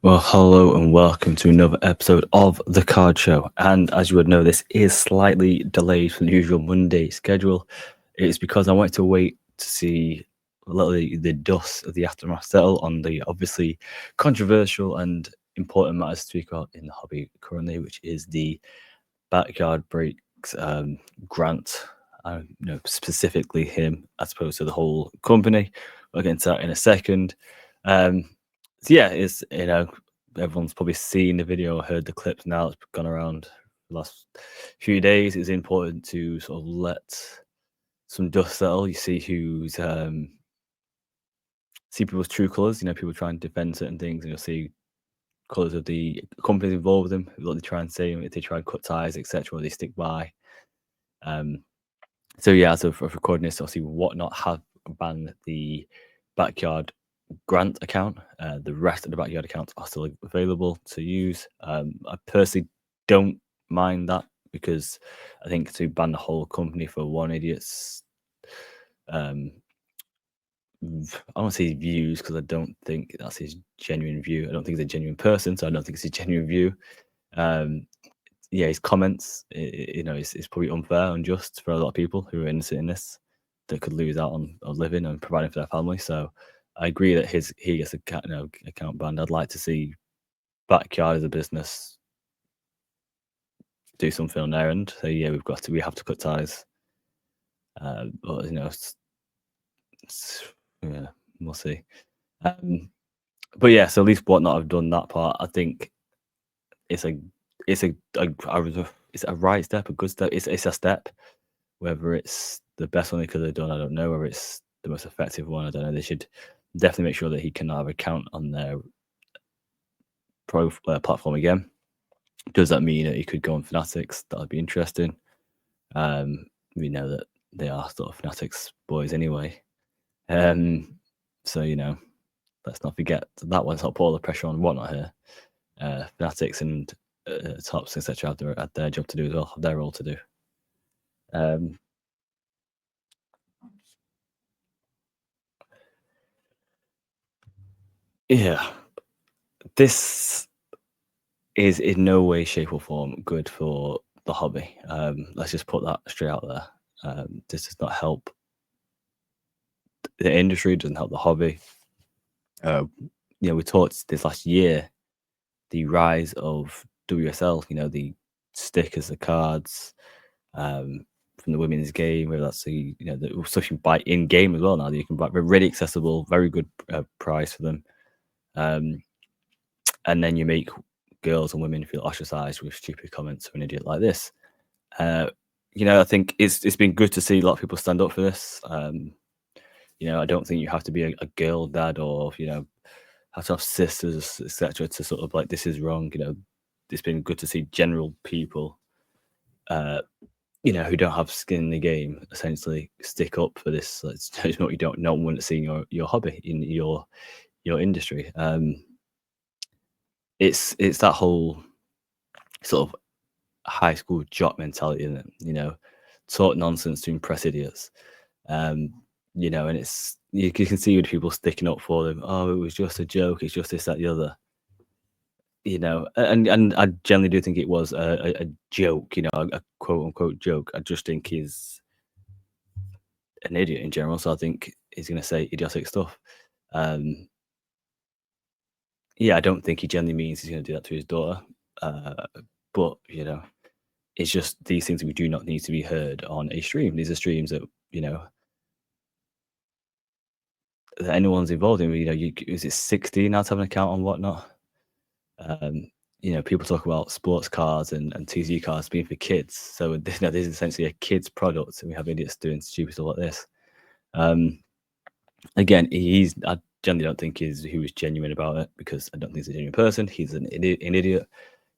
Well, hello and welcome to another episode of The Card Show. And as you would know, this is slightly delayed from the usual Monday schedule. It's because I wanted to wait to see literally the dust of the aftermath settle on the obviously controversial and important matters to speak about in the hobby currently, which is the Backyard Breaks grant. Specifically him as opposed to the whole company. We'll get into that in a second. Um, so yeah, it's everyone's probably seen the video, heard the clips now. It's gone around the last few days. It's important to sort of let some dust settle. You see who's see people's true colours. People try and defend certain things, and you'll see colours of the companies involved with them. What they try and say, if they try and cut ties, etc., or they stick by. So yeah, as of recording this, obviously Whatnot have banned the Backyard Grant account. The rest of the Backyard accounts are still available to use. I personally don't mind that because I think to ban the whole company for one idiot's, I don't say views because I don't think that's his genuine view. I don't think he's a genuine person, so I don't think it's his genuine view. Yeah, his comments, it's probably unfair, unjust for a lot of people who are innocent in this that could lose out on living and providing for their family. So I agree that he gets account banned. I'd like to see Backyard as a business do something on their end. So yeah, we have to cut ties. But yeah, we'll see. But yeah, so at least Whatnot have done that part. I think it's a right step, a good step. It's a step. Whether it's the best one they could have done, I don't know. Whether it's the most effective one, I don't know. They should definitely make sure that he can have an account on their platform again. Does that mean that he could go on Fanatics? That would be interesting. We know that they are sort of Fanatics boys anyway. So let's not forget that one's not put all the pressure on Whatnot here. Fanatics and Tops, etc. have their job to do as well, have their role to do. Yeah, this is in no way, shape, or form good for the hobby. Let's just put that straight out there. This does not help the industry, doesn't help the hobby. We talked this last year the rise of WSL. The stickers, the cards from the women's game, whether that's the stuff you buy in game as well. Now that you can buy, they're really accessible, very good price for them. And then you make girls and women feel ostracized with stupid comments from an idiot like this. I think it's been good to see a lot of people stand up for this. I don't think you have to be a girl dad or have to have sisters, etc., to sort of like this is wrong. It's been good to see general people, who don't have skin in the game, essentially stick up for this. It's what you don't want to see in your hobby, in your industry. It's that whole sort of high school jock mentality, isn't it? Talk nonsense to impress idiots. And it's you can see with people sticking up for them. Oh, it was just a joke. It's just this, that, the other. And I generally do think it was a joke. A quote unquote joke. I just think he's an idiot in general. So I think he's going to say idiotic stuff. Yeah, I don't think he generally means he's going to do that to his daughter. But it's just these things we do not need to be heard on a stream. These are streams that that anyone's involved in. Is it 16 now to have an account on Whatnot? People talk about sports cards and TC cards being for kids. So this is essentially a kid's product, and we have idiots doing stupid stuff like this. Again, I generally don't think he was genuine about it because I don't think he's a genuine person. He's an idiot.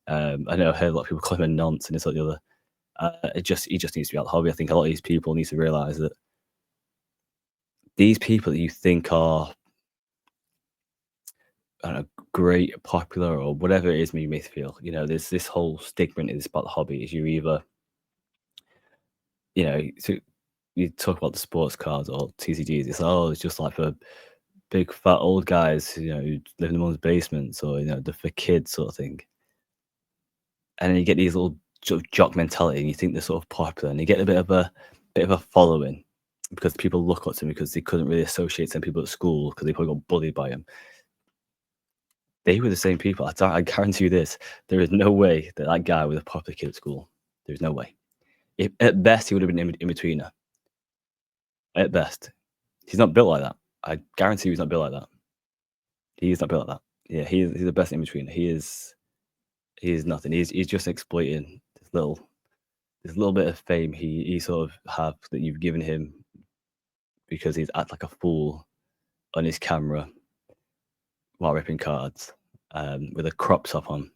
I know I heard a lot of people call him a nonce and this or the other. He just needs to be out of the hobby. I think a lot of these people need to realize that these people that you think are great, popular, or whatever it is you may feel, there's this whole stigma is about the hobby. Is you either, so you talk about the sports cards or TCGs. It's just like for big fat old guys, who live in the mum's basements, or the for kids sort of thing. And then you get these little sort of jock mentality, and you think they're sort of popular, and you get a bit of a following because people look up to them because they couldn't really associate some people at school because they probably got bullied by them. They were the same people. I guarantee you this: there is no way that that guy was a popular kid at school. There's no way. If, at best, he would have been in betweener. At best, he's not built like that. I guarantee you he's not built like that. He's not built like that. Yeah, he's the best in between. He is nothing. He's just exploiting this little bit of fame he sort of have that you've given him because he's act like a fool on his camera while ripping cards, with a crop top on,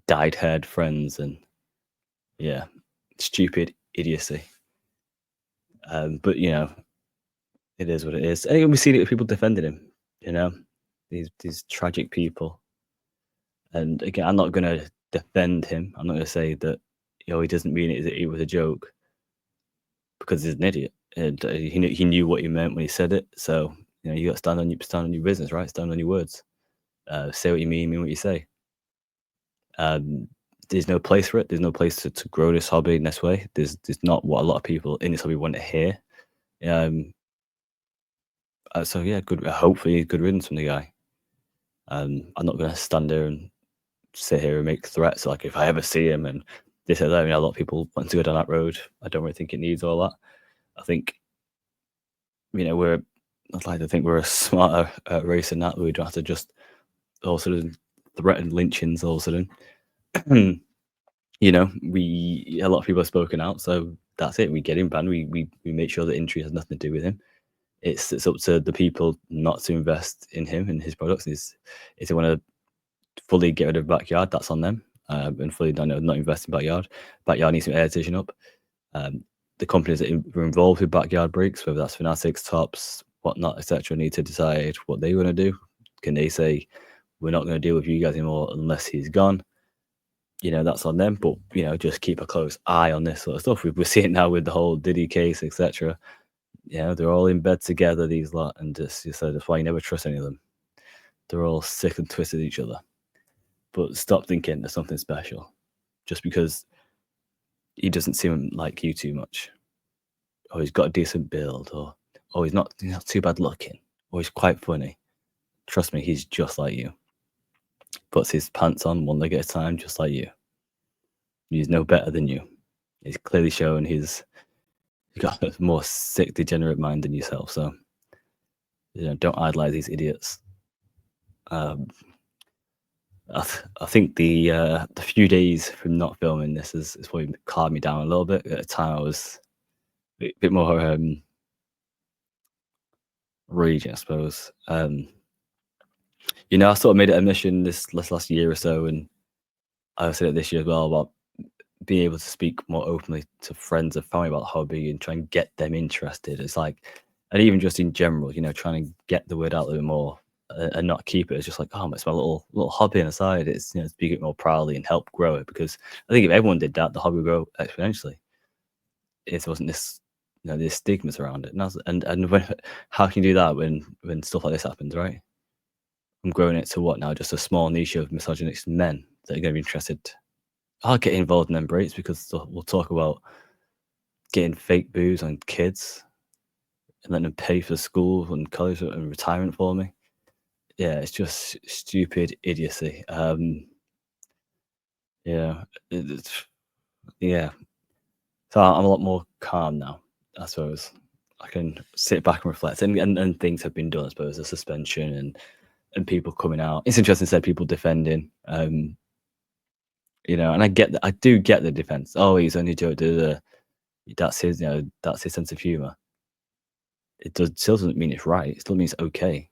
dyed haired friends, and yeah, stupid idiocy. But it is what it is. And we see it with people defending him. These tragic people. And again, I'm not going to defend him. I'm not going to say that he doesn't mean it was a joke, because he's an idiot, and he knew what he meant when he said it. So you got to stand on your business, right? Stand on your words. Say what you mean what you say. There's no place for it. There's no place to grow this hobby in this way. There's not what a lot of people in this hobby want to hear. So yeah, good. Hopefully, good riddance from the guy. I'm not going to stand there and sit here and make threats like if I ever see him and this or that. A lot of people want to go down that road. I don't really think it needs all that. I think I'd like to think we're a smarter race than that. We don't have to just all of a sudden threaten lynchings all of a sudden. A lot of people have spoken out, so that's it. We get him banned. We make sure that injury has nothing to do with him. It's up to the people not to invest in him and his products. If they want to fully get rid of Backyard, that's on them. And fully not invest in Backyard. Backyard needs some air condition up. The companies that were involved with Backyard Breaks, whether that's Fanatics, Tops, whatnot, etc., need to decide what they want to do. Can they say, we're not going to deal with you guys anymore unless he's gone? That's on them. But just keep a close eye on this sort of stuff. We're seeing now with the whole Diddy case, etc. They're all in bed together, these lot, and so that's why you never trust any of them. They're all sick and twisted each other. But stop thinking there's something special just because he doesn't seem like you too much, or he's got a decent build, or he's not too bad looking, or he's quite funny. Trust me, he's just like you. Puts his pants on one leg at a time, just like you. He's no better than you. He's clearly shown he's got a more sick, degenerate mind than yourself. So, don't idolize these idiots. I think the few days from not filming this has probably calmed me down a little bit. At the time, I was a bit more raging, I suppose. I sort of made it a mission this last year or so, and I said it this year as well, about being able to speak more openly to friends and family about the hobby and try and get them interested. It's like, and even just in general, trying to get the word out a little more, and not keep it as just like, oh, it's my little hobby on the side. It's speak it more proudly and help grow it, because I think if everyone did that, the hobby would grow exponentially. It wasn't this this stigmas around it, and when, how can you do that when stuff like this happens, right? I'm growing it to what now? Just a small niche of misogynist men that are going to be interested. I'll get involved in them breaks because we'll talk about getting fake booze on kids and letting them pay for school and college and retirement for me. Yeah, it's just stupid idiocy. Yeah, yeah. So I'm a lot more calm now, I suppose. I can sit back and reflect, and things have been done. I suppose the suspension and people coming out. It's interesting to say people defending. And I do get the defense. Oh, he's only joking. That's his, that's his sense of humor. Still doesn't mean it's right. It still means okay.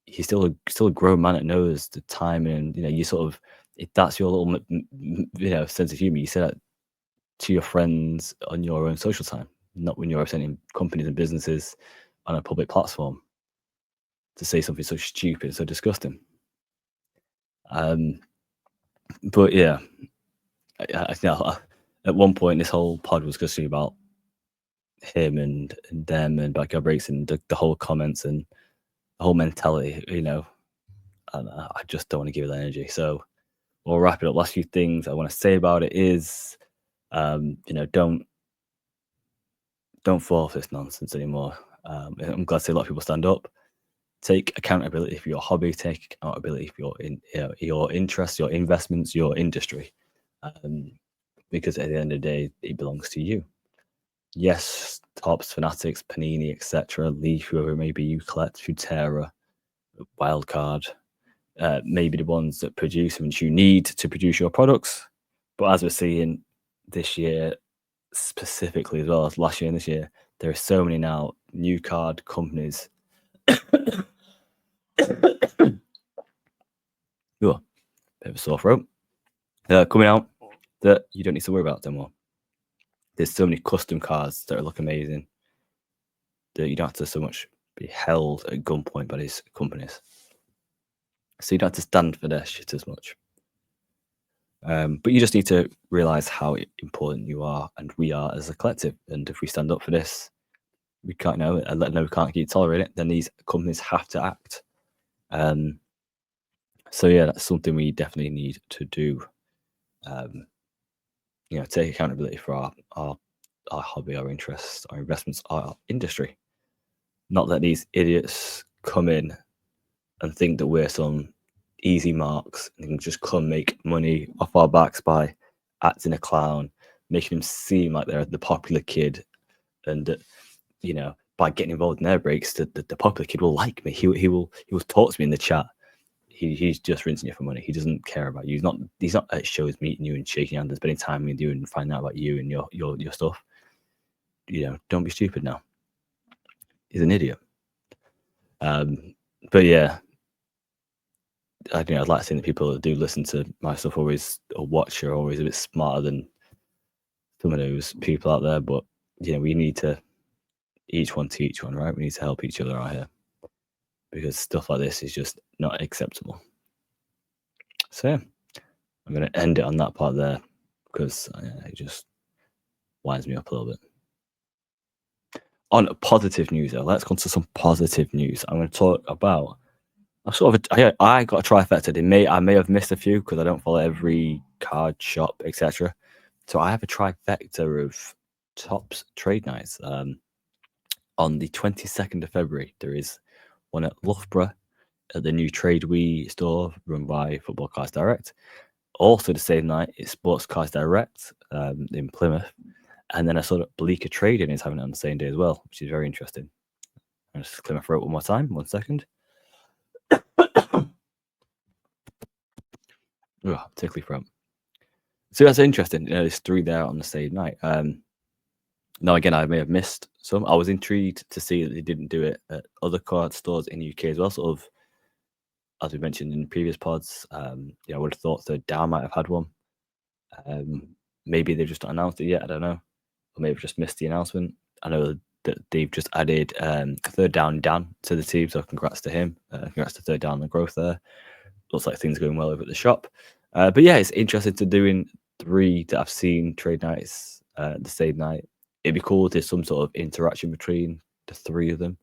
He's still a grown man that knows the time, and you sort of, if that's your little sense of humor, you say that to your friends on your own social time, not when you're representing companies and businesses on a public platform to say something so stupid, so disgusting. But yeah, I at one point this whole pod was just about him and them and Backyard Breaks and the whole comments and the whole mentality, and I just don't want to give it that energy. So we'll wrap it up. Last few things I want to say about it is, don't fall for this nonsense anymore. I'm glad to see a lot of people stand up. Take accountability for your hobby. Take accountability for your interests, your investments, your industry, because at the end of the day, it belongs to you. Yes, Tops, Fanatics, Panini, etc., Leaf, whoever it may be, you collect, Futera, Wildcard, maybe the ones that produce and you need to produce your products. But as we're seeing this year, specifically as well as last year and this year, there are so many now new card companies. Ooh, bit of a sore throat. Coming out that you don't need to worry about anymore. There's so many custom cards that look amazing that you don't have to so much be held at gunpoint by these companies. So you don't have to stand for their shit as much. But you just need to realize how important you are and we are as a collective. And if we stand up for this, we can't know it and let them know we can't keep tolerating it, then these companies have to act. So yeah, that's something we definitely need to do. Take accountability for our hobby, our interests, our investments, our industry. Not let these idiots come in and think that we're some easy marks and can just come make money off our backs by acting a clown, making them seem like they're the popular kid, and by getting involved in their breaks, the popular kid will like me. He will talk to me in the chat. He's just rinsing you for money. He doesn't care about you. He's not at shows meeting you and shaking hands and spending time with you and finding out about you and your stuff. Don't be stupid now. He's an idiot. But yeah, I'd like to think that people that do listen to my stuff always or watch are always a bit smarter than some of those people out there. But we need to each one teach one, right? We need to help each other out here because stuff like this is just not acceptable. So yeah, I'm going to end it on that part there because it just winds me up a little bit. On positive news, though, let's go to some positive news. I'm going to talk about I got a trifecta. I may have missed a few because I don't follow every card shop, etc. So I have a trifecta of Tops trade nights. On the 22nd of February, there is one at Loughborough at the new Trade We store run by Football Cards Direct. Also the same night, it's Sports Cards Direct in Plymouth. And then I saw that Bleecker Trading is having it on the same day as well, which is very interesting. I'll just clear my throat one more time. 1 second. Tickly throat. So that's interesting. There's 3 there on the same night. Now, again, I may have missed some. I was intrigued to see that they didn't do it at other card stores in UK as well. Sort of, as we mentioned in previous pods, I would have thought Third Down might have had one. Maybe they've just not announced it yet. I don't know. Or maybe I've just missed the announcement. I know that they've just added Third Down Dan to the team, so congrats to him. Congrats to Third Down on the growth there. Looks like things are going well over at the shop. But yeah, it's interesting to doing 3 that I've seen trade nights the same night. It'd be cool if there's some sort of interaction between the 3 of them.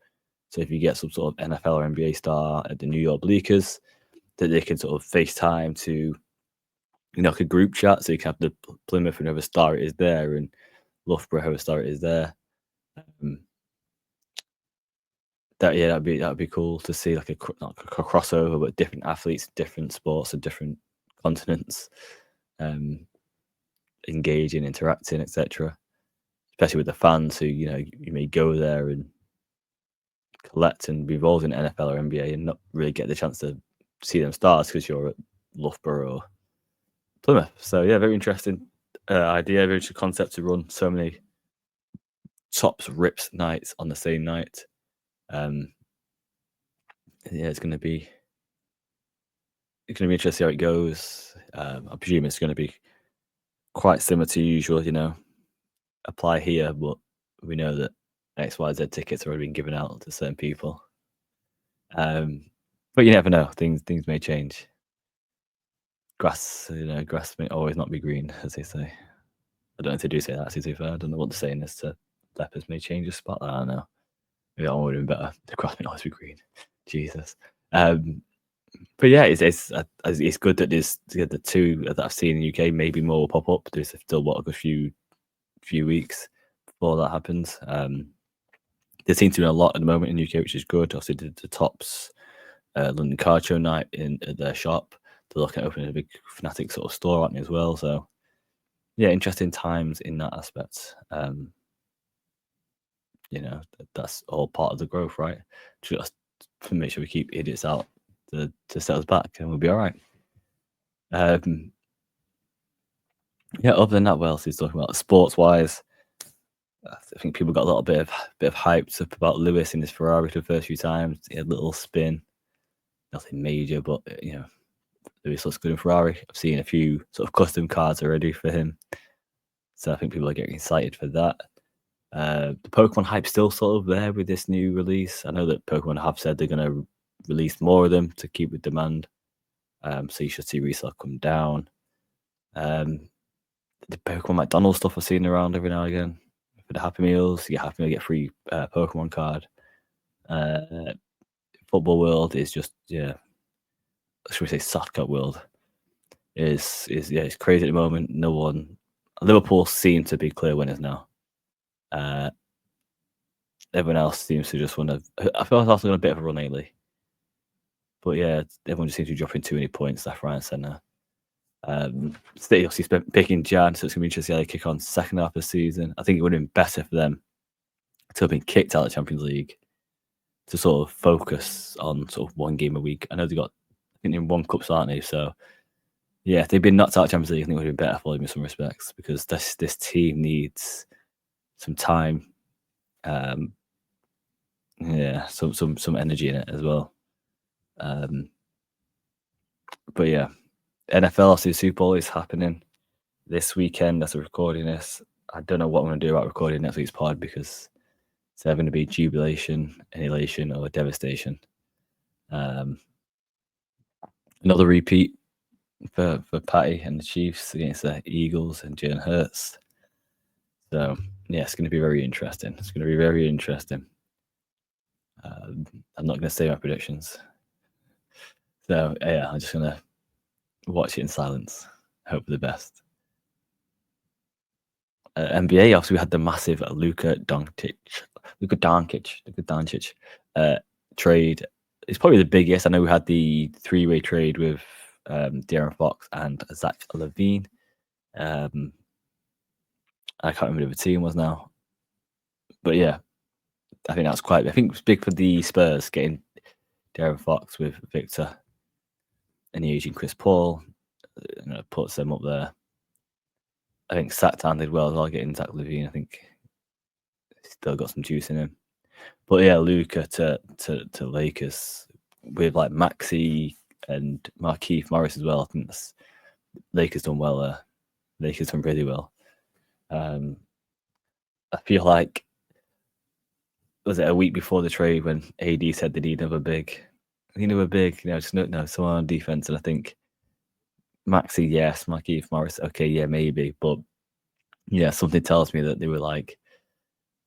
So if you get some sort of NFL or NBA star at the New York Bleakers, that they can sort of FaceTime to, like a group chat. So you can have the Plymouth whoever star it is there and Loughborough whoever star it is there. That'd be cool to see like not a crossover, but different athletes, different sports, and different continents, engaging, interacting, etc. Especially with the fans who you may go there and collect and be involved in NFL or NBA and not really get the chance to see them stars because you're at Loughborough or Plymouth. So yeah, very interesting idea, very interesting concept to run so many Tops Rips nights on the same night. It's going to be interesting to see how it goes. I presume it's going to be quite similar to usual, apply here, but we know that XYZ tickets have already been given out to certain people. But you never know. Things may change. Grass may always not be green, as they say. I don't know if they do say that, to be fair. I don't know what the saying is to leopards may change the spot. I don't know. Maybe that one would have been better. The grass may not always be green. Jesus. But yeah, it's good that there's the two that I've seen in the UK. Maybe more will pop up. There's still a good few weeks before that happens. There seems to be a lot at the moment in the UK, which is good. Obviously, the Tops London Card Show night at their shop. They're looking at opening a big Fnatic sort of store, aren't they, as well? So yeah, interesting times in that aspect. That's all part of the growth, right? Just to make sure we keep idiots out to set us back, and we'll be all right. Yeah, other than that, what else is talking about? Sports-wise, I think people got a little bit of hyped up about Lewis in his Ferrari for the first few times. He had a little spin, nothing major, but Lewis looks good in Ferrari. I've seen a few sort of custom cars already for him, so I think people are getting excited for that. The Pokemon hype's still sort of there with this new release. I know that Pokemon have said they're going to release more of them to keep with demand, so you should see resale come down. The Pokemon McDonald's stuff I've seen around every now and again. For the Happy Meals, you get Happy Meal, get free Pokemon card. Football world is just, should we say soccer world is it's crazy at the moment. No one, Liverpool seem to be clear winners now. Everyone else seems to just want to. I feel like also got a bit of a run lately, but yeah, everyone just seems to be dropping too many points left, right, and centre. City obviously spent picking Jan, so it's gonna be interesting how they kick on second half of the season. I think it would have been better for them to have been kicked out of the Champions League to sort of focus on sort of one game a week. I know they got, I think, in one cups, aren't they? So yeah, if they'd been knocked out of Champions League, I think it would have been better for them in some respects, because this team needs some time. Some energy in it as well. But yeah, NFL, obviously, the Super Bowl is happening this weekend as we're recording this. I don't know what I'm going to do about recording next week's pod, because it's either going to be jubilation, elation, or devastation. Another repeat for Patty and the Chiefs against the Eagles and Jalen Hurts. So yeah, it's going to be very interesting. It's going to be very interesting. I'm not going to say my predictions. So yeah, I'm just going to watch it in silence. Hope for the best. NBA, obviously, we had the massive Luka Doncic trade. It's probably the biggest. I know we had the three-way trade with De'Aaron Fox and Zach LaVine. I can't remember who the team was now, but yeah, I think that's quite. I think it's big for the Spurs getting De'Aaron Fox with Victor and the aging Chris Paul. Puts them up there. I think Satan did well as well, getting Zach LaVine. I think he's still got some juice in him. But yeah, Luka to Lakers with like Maxey and Markieff Morris as well. I think Lakers done well there. Lakers done really well. I feel like, was it a week before the trade when AD said they need another big, just someone on defense, and I think Maxey, yes, Markieff Morris, okay, yeah, maybe, but yeah, something tells me that they were like,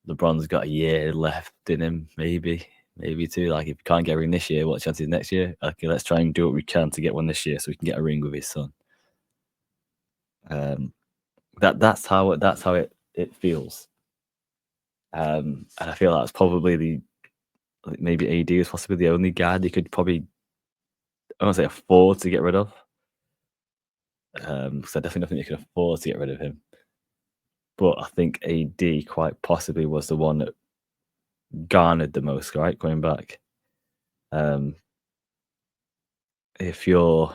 LeBron's got a year left in him, maybe two. Like, if you can't get a ring this year, what chance is next year? Okay, let's try and do what we can to get one this year so we can get a ring with his son. That's how it feels. And I feel that's probably maybe AD is possibly the only guy they could probably, I don't say afford to get rid of. Because I definitely don't think they could afford to get rid of him. But I think AD quite possibly was the one that garnered the most, right? Going back. If you're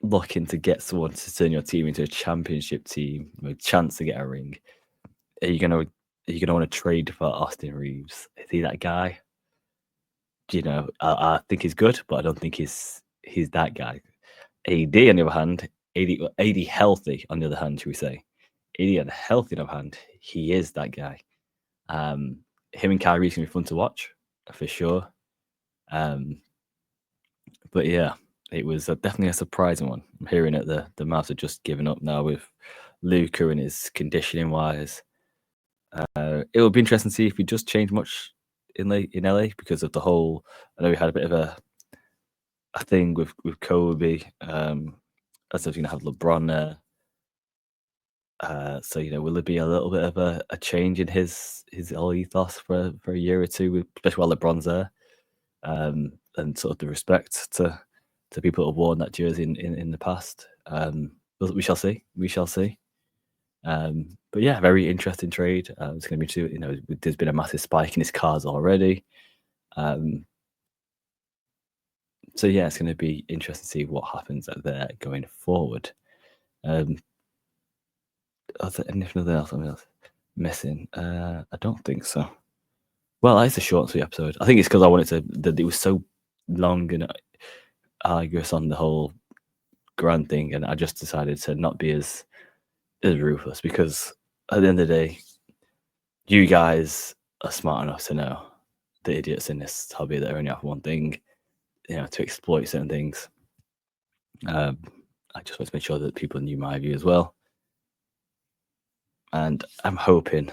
looking to get someone to turn your team into a championship team with a chance to get a ring, are you gonna want to trade for Austin Reeves? Is he that guy? I think he's good, but I don't think he's that guy. AD, on the other hand, AD healthy, on the other hand, should we say? AD on the healthy, on the other hand, he is that guy. Him and Kyrie's gonna be fun to watch for sure. But yeah, it was definitely a surprising one. I'm hearing that the Mavs are just giving up now with Luca and his conditioning wise. It will be interesting to see if he just change much in LA because of the whole. I know we had a bit of a thing with Kobe. As if going to have LeBron there. So will there be a little bit of a change in his whole ethos for a year or two, especially while LeBron's there, and sort of the respect to people that have worn that jersey in the past. We shall see. We shall see. But yeah, very interesting trade. It's going to be too. There's been a massive spike in his cars already. So yeah, it's going to be interesting to see what happens there going forward. Anything else I'm missing? I don't think so. Well, it's a short and sweet episode. I think it's because I wanted that it was so long and arduous on the whole Grant thing, and I just decided to not be as ruthless because at the end of the day, you guys are smart enough to know the idiots in this hobby that only have one thing, to exploit certain things. I just want to make sure that people knew my view as well. And I'm hoping,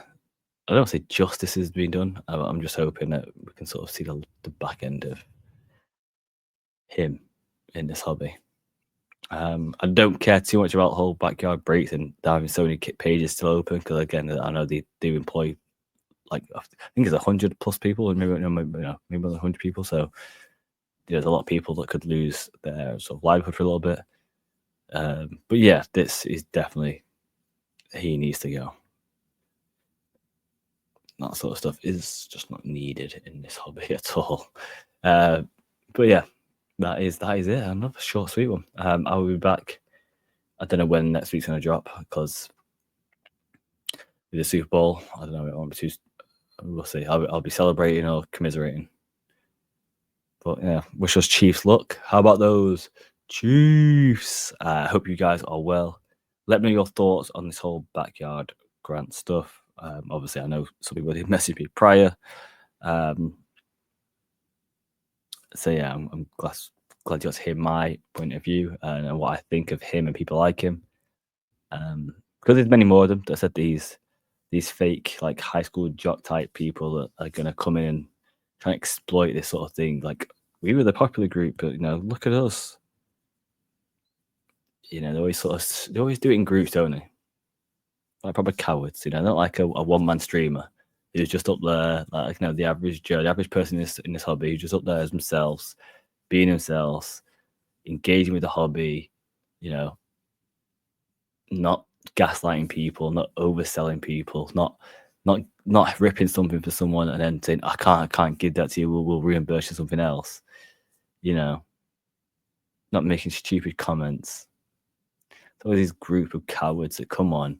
I don't say justice is being done. I'm just hoping that we can sort of see the back end of him in this hobby. I don't care too much about the whole backyard breaks and having so many pages still open because again, I know they do employ I think it's 100 plus people, and maybe 100 people. So there's a lot of people that could lose their sort of livelihood for a little bit. But yeah, this is definitely, he needs to go. That sort of stuff is just not needed in this hobby at all. But yeah, that is it. Another short, sweet one. I will be back. I don't know when next week's going to drop because with the Super Bowl, I don't know. We'll see. I'll be celebrating or commiserating. But yeah, wish us Chiefs luck. How about those Chiefs? I hope you guys are well. Let me know your thoughts on this whole backyard Grant stuff. Obviously, I know some people did message me prior. So yeah, I'm glad you got to hear my point of view and what I think of him and people like him. Because there's many more of them that said these fake like high school jock type people that are gonna come in and try and exploit this sort of thing. Like we were the popular group, but look at us. They always do it in groups, don't they? Like proper cowards, not like a one-man streamer who's just up there, like the average Joe, the average person in this hobby who's just up there as themselves, being themselves, engaging with the hobby, not gaslighting people, not overselling people, not ripping something for someone and then saying I can't give that to you. We'll reimburse you something else. Not making stupid comments. It's always this group of cowards that come on,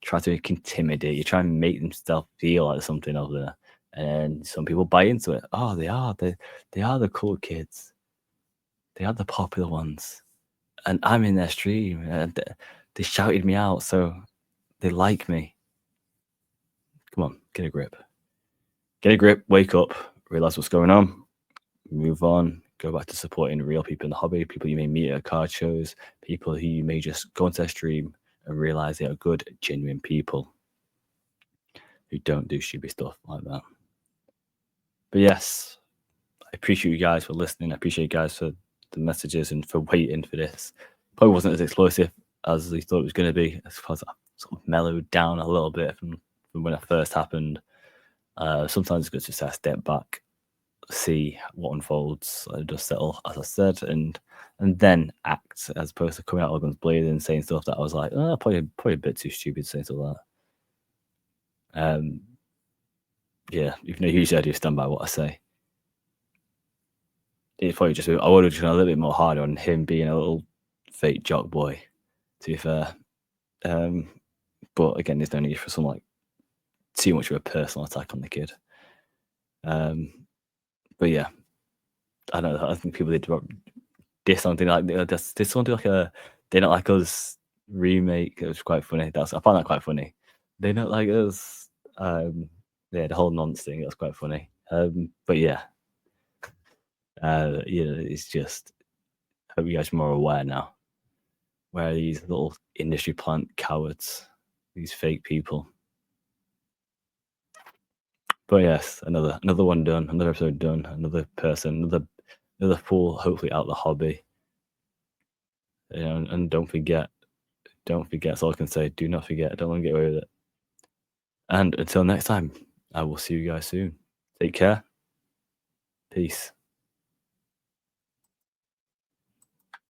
try to intimidate you, try and make themselves feel like something over there, and some people buy into it. Oh, they are the cool kids. They are the popular ones, and I'm in their stream, and they shouted me out, so they like me. Come on, get a grip. Get a grip, wake up, realize what's going on, move on, go back to supporting real people in the hobby, people you may meet at card shows, people who you may just go into their stream and realize they are good, genuine people who don't do stupid stuff like that. But yes, I appreciate you guys for listening. I appreciate you guys for the messages and for waiting for this. Probably wasn't as explosive as we thought it was going to be. I suppose I sort of mellowed down a little bit from when it first happened. Sometimes it's good to just step back, see what unfolds, just settle, as I said, and then act, as opposed to coming out all guns blazing and saying stuff that I was like, probably a bit too stupid to say stuff like that. Yeah, even though usually I do stand by what I say. It's probably just I would have just gone a little bit more harder on him being a little fake jock boy, to be fair. But again, there's no need for some like too much of a personal attack on the kid. But yeah, I don't know. I think people did something like did something like a They Not Like Us remake. It was quite funny. I found that quite funny. They Not Like Us. Yeah, the whole nonce thing. That's quite funny. But yeah, it's just, I hope you guys are more aware now. Where are these little industry plant cowards, these fake people? But yes, another one done, another episode done, another person, another fool, hopefully out of the hobby. You know, and don't forget. That's all I can say. Do not forget. Don't let them get away with it. And until next time, I will see you guys soon. Take care. Peace.